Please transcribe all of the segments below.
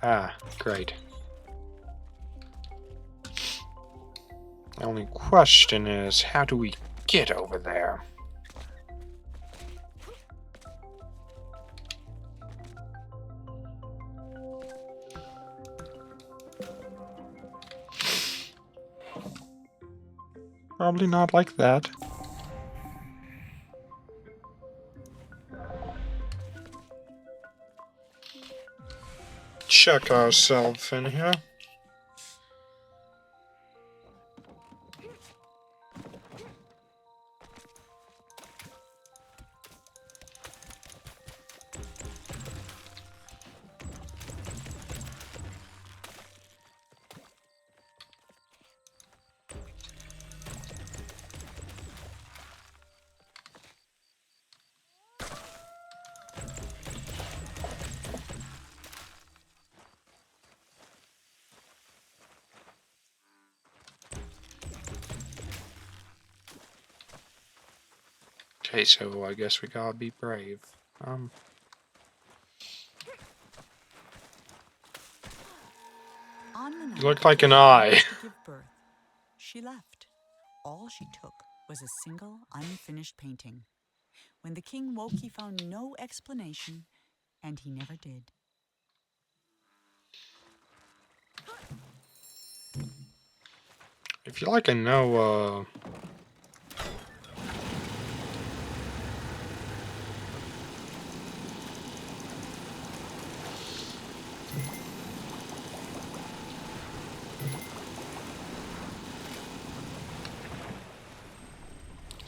Ah, great. The only question is, how do we get over there? Probably not like that. Check ourselves in here. Okay, so I guess we gotta be brave. You look like an eye. To give birth, she left. All she took was a single unfinished painting. When the king woke, he found no explanation, and he never did. If you like to know,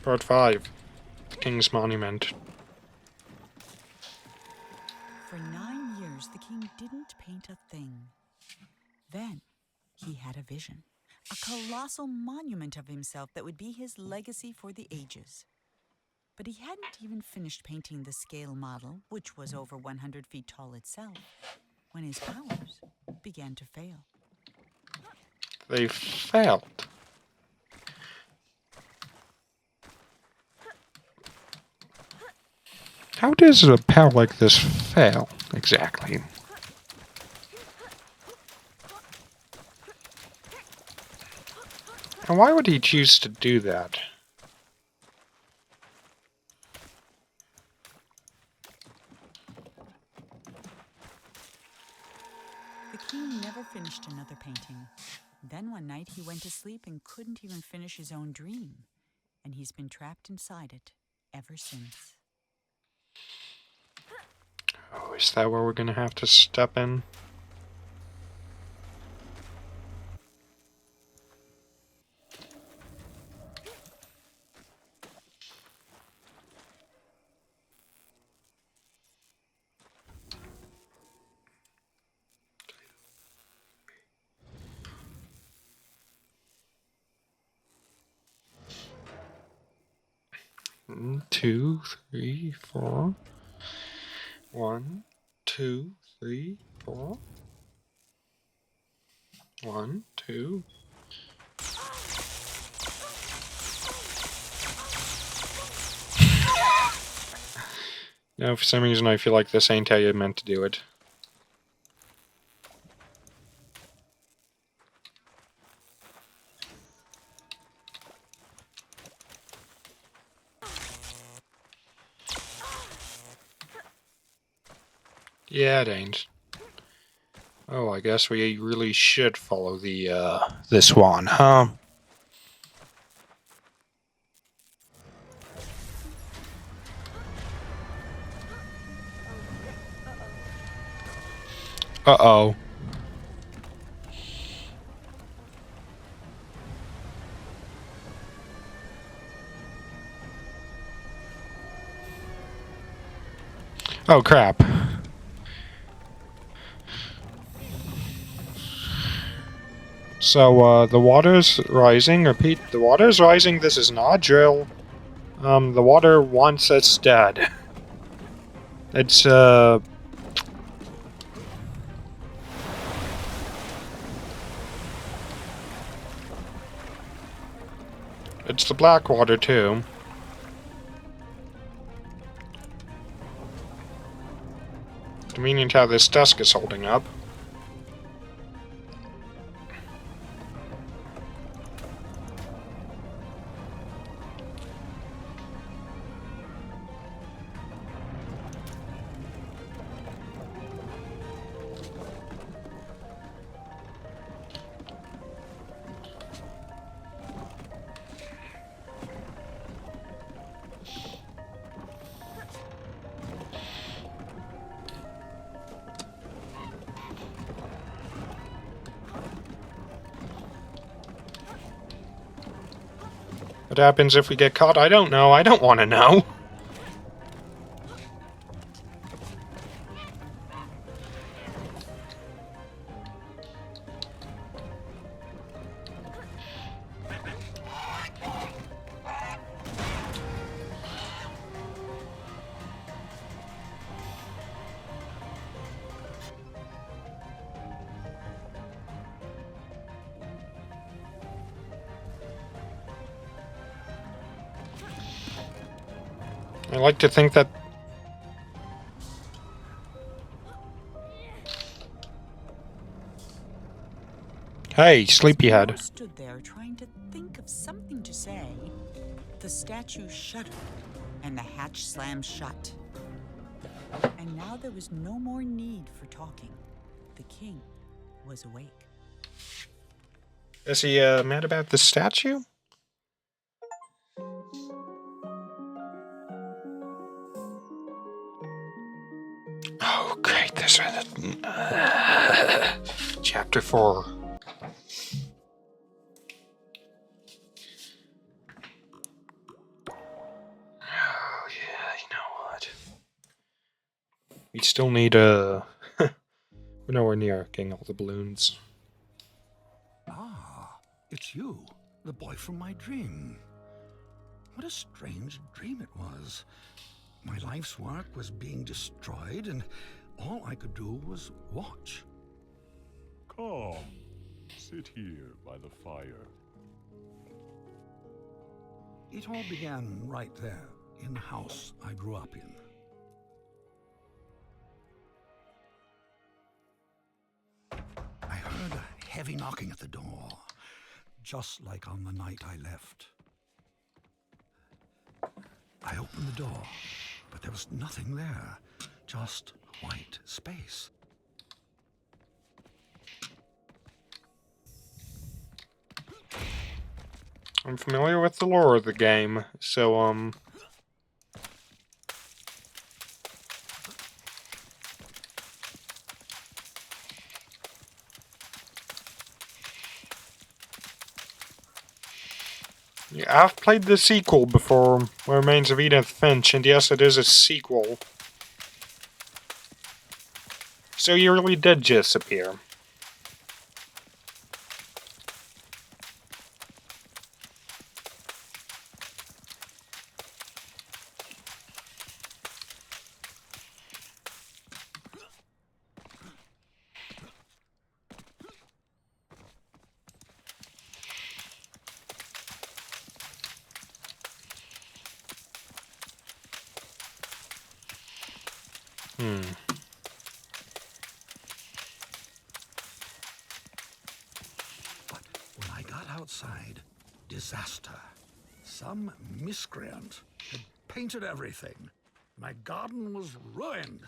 Part 5, the King's Monument. For 9 years, the king didn't paint a thing. Then he had a vision, a colossal monument of himself that would be his legacy for the ages. But he hadn't even finished painting the scale model, which was over 100 feet tall itself, when his powers began to fail. They failed. How does a power like this fail, exactly? And why would he choose to do that? The king never finished another painting. Then one night he went to sleep and couldn't even finish his own dream. And he's been trapped inside it ever since. Oh, is that where we're gonna have to step in? One, 2, 3, 4. 1, 2, 3, 4. 1, 2. No, for some reason I feel like this ain't how you meant to do it. Yeah, it ain't. Oh, I guess we really should follow the swan, huh? Uh-oh. Oh, crap. So, the water's rising. Repeat, the water's rising. This is not a drill. The water wants us dead. It's, It's the black water, too. Convenient how this desk is holding up. What happens if we get caught? I don't know. I don't want to know. I like to think that... Hey, sleepyhead. As Milo stood there trying to think of something to say, the statue shuddered and the hatch slammed shut. And now there was no more need for talking. The king was awake. Is he mad about the statue? Oh, great. This is Chapter 4. Oh, yeah, you know what? We still need a... We're nowhere near getting all the balloons. Ah, it's you, the boy from my dream. What a strange dream it was. My life's work was being destroyed, and all I could do was watch. Come, sit here by the fire. It all began right there, in the house I grew up in. I heard a heavy knocking at the door, just like on the night I left. I opened the door, but there was nothing there, just white space. I'm familiar with the lore of the game, so, yeah, I've played the sequel before, Remains of Edith Finch, and yes, it is a sequel. So you really did disappear. But when I got outside, disaster. Some miscreant had painted everything. My garden was ruined.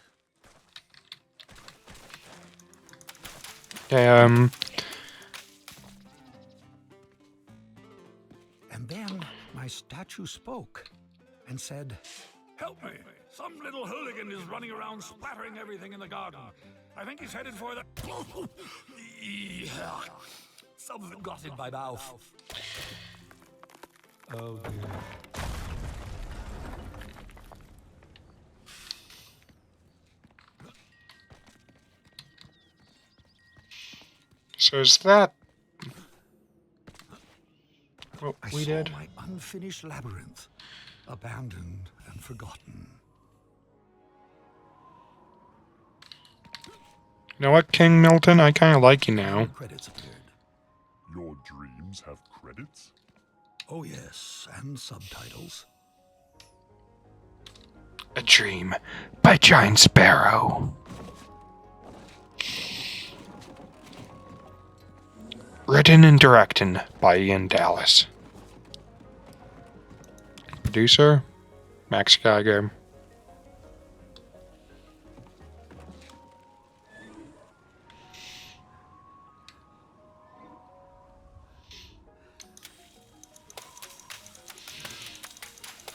Okay, And then my statue spoke and said, "Help me! Some little hooligan is running around splattering everything in the garden. I think he's headed for the... Something got in my mouth. Oh dear. so is that what I we saw did? my unfinished labyrinth, abandoned and forgotten. You know what, King Milton? I kind of like you now. Credits appeared. Your dreams have credits? Oh yes, and subtitles. A Dream by Giant Sparrow. Written and directed by Ian Dallas. Producer, Max Geiger.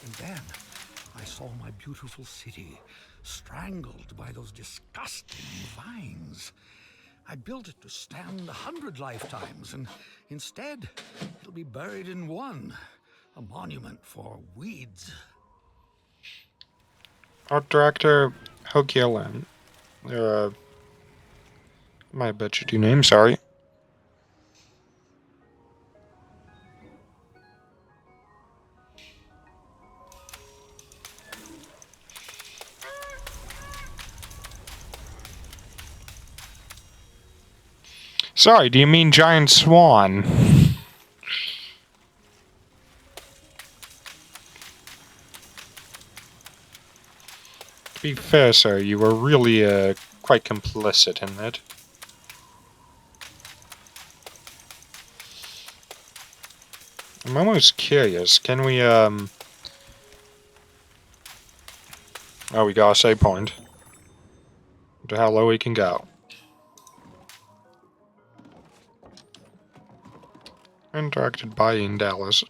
And then I saw my beautiful city strangled by those disgusting vines. I built it to stand 100 lifetimes, and instead, it'll be buried in one. a monument for weeds. Art director Hokielen. My butchered your name, sorry. Sorry, do you mean giant swan? To be fair, sir, you were really, quite complicit in it. I'm almost curious, can we, Oh, we got a save point. To how low we can go. And directed by Ian Dallas.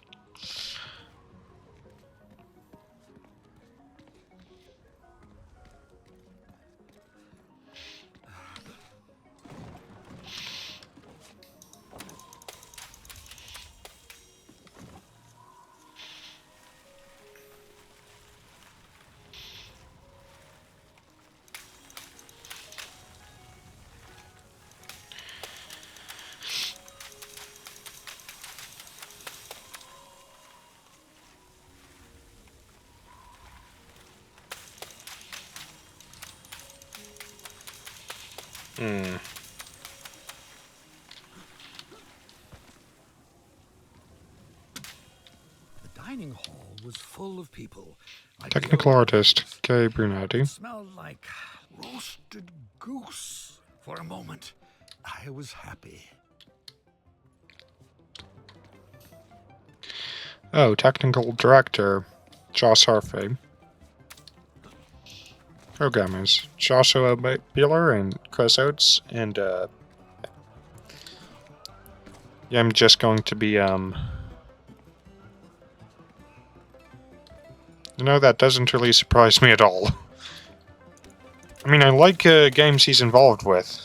Hmm. The dining hall was full of people. Like the Technical old artist, days. Kay It Brunetti. smelled like roasted goose. For a moment, I was happy. Oh, technical director, Josh Harvey. Programmers, Joshua Bueller and Chris Oates, and, yeah, I'm just going to be, You know, that doesn't really surprise me at all. I mean, I like, games he's involved with.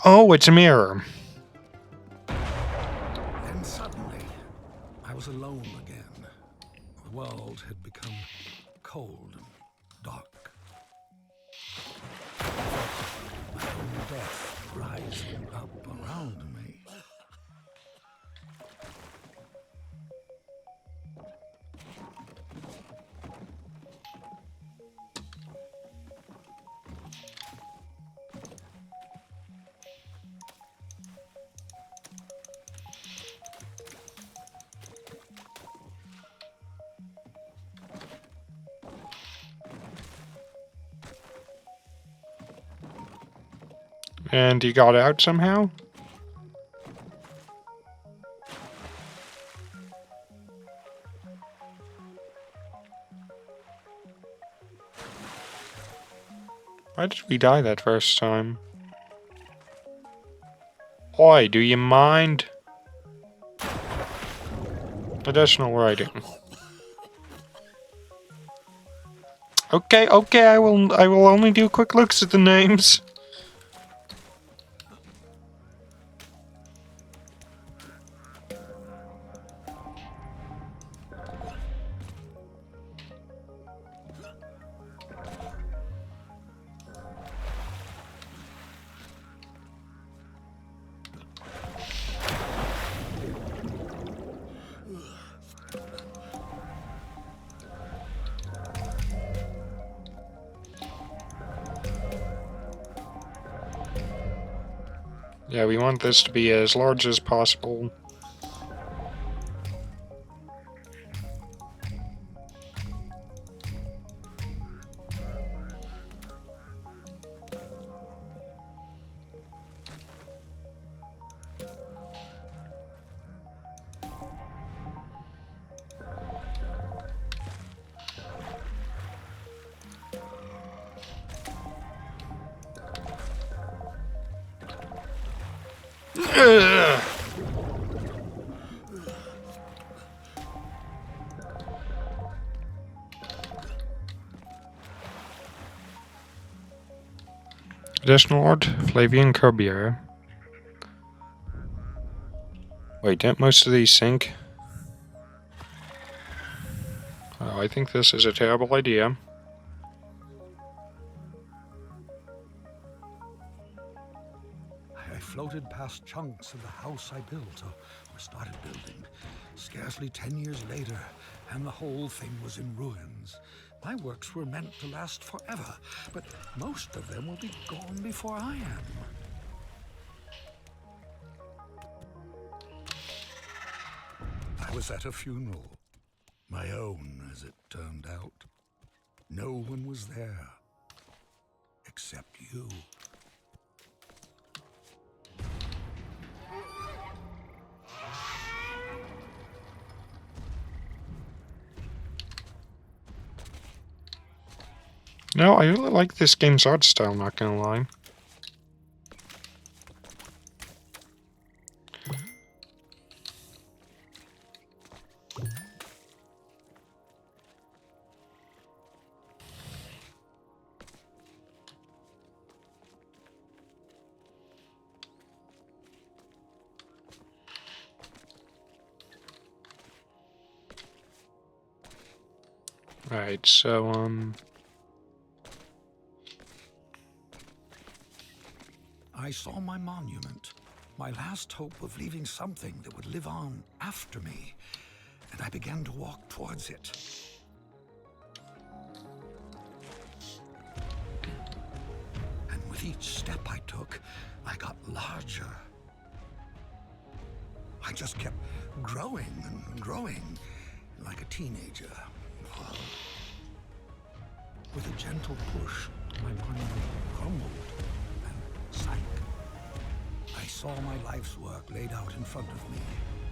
Oh, it's a mirror. Then suddenly, I was alone again. The world had become cold and dark. My own death rising up around me. And he got out somehow? Why did we die that first time? Oi, do you mind? Additional writing. Okay, I will only do quick looks at the names. Yeah, we want this to be as large as possible. Ugh. Additional art, Flavian Corbier. Wait, didn't most of these sink? Oh, I think this is a terrible idea. I floated past chunks of the house I built, or started building, scarcely 10 years later, and the whole thing was in ruins. My works were meant to last forever, but most of them will be gone before I am. I was at a funeral, my own as it turned out. No one was there, except you. No, I really like this game's art style, not gonna lie. Alright, so, I saw my monument, my last hope of leaving something that would live on after me, and I began to walk towards it. And with each step I took, I got larger. I just kept growing and growing, like a teenager. With a gentle push, my monument crumbled and sank. I saw my life's work laid out in front of me.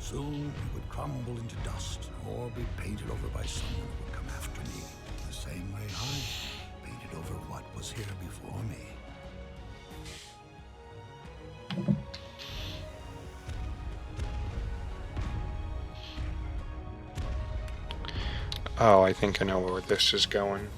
Soon it would crumble into dust or be painted over by someone who would come after me, the same way I painted over what was here before me. oh, I think I know where this is going.